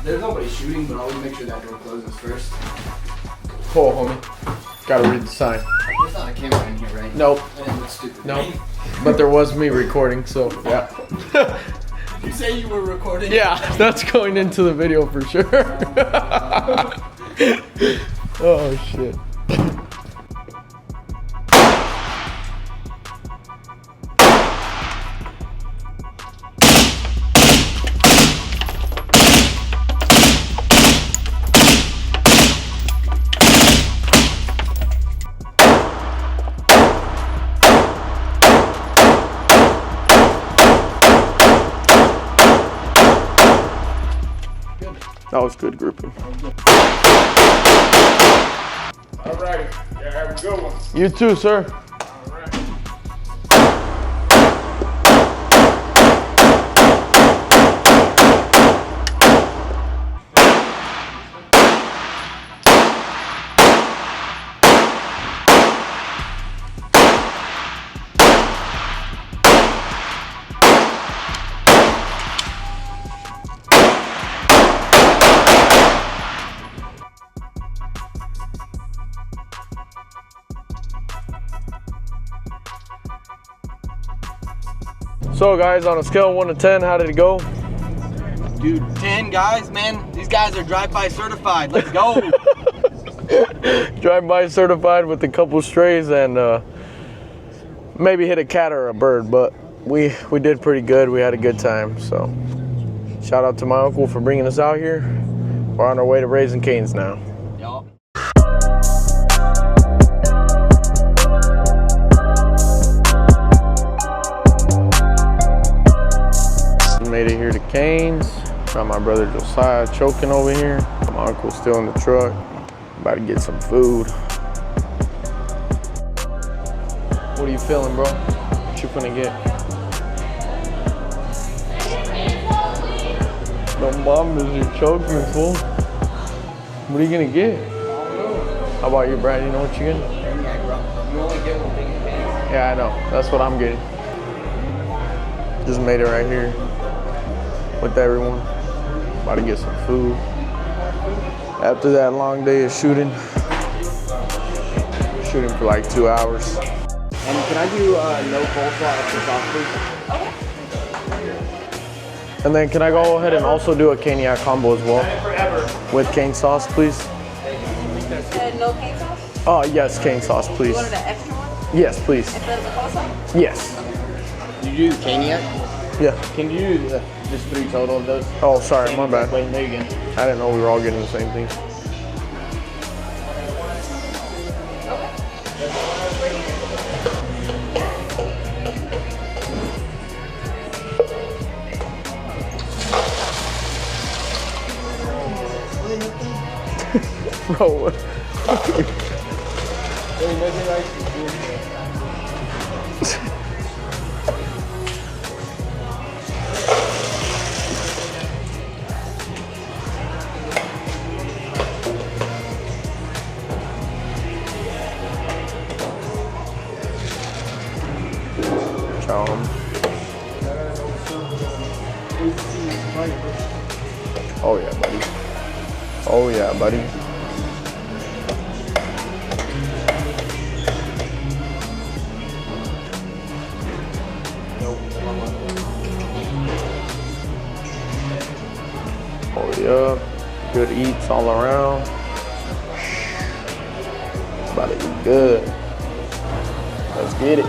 There's nobody shooting, but always make sure that door closes first. Cool, homie. Gotta read the sign. There's not a camera in here, right? Nope. I didn't look stupid. Nope. But there was me recording, so yeah. You say you were recording? Yeah, that's going into the video for sure. Oh shit. That was good grouping. All right. Yeah, have a good one. You too, sir. So guys, on a scale of 1 to 10, how did it go? Dude, 10 guys, man. These guys are drive-by certified. Let's go. Drive-by certified with a couple strays and maybe hit a cat or a bird, but we did pretty good. We had a good time. So shout out to my uncle for bringing us out here. We're on our way to raising canes now. Yup. Made it here to Canes. Got my brother Josiah choking over here. My uncle's still in the truck. About to get some food. What are you feeling, bro? What you finna get? Don't bomb as you're choking, fool. What are you gonna get? How about you, Brad? You know what you're getting? You only get one thing in Canes. Yeah, I know. That's what I'm getting. Just made it right here with everyone. About to get some food. After that long day of shooting for like 2 hours. And can I do no coleslaw extra sauce, please? And then can I go ahead and also do a caniac combo as well? With cane sauce, please? No cane sauce? Oh, yes, cane sauce, please. You wanted an extra one? Yes, please. Instead of the coleslaw? Yes. Did you do the caniac? Yeah. Can you do just 3 total of those? Oh, sorry, my bad. Wait, there you go. I didn't know we were all getting the same thing. Bro, what? Oh yeah, buddy. Oh yeah, buddy. Oh yeah, good eats all around. It's about to be good. Let's get it.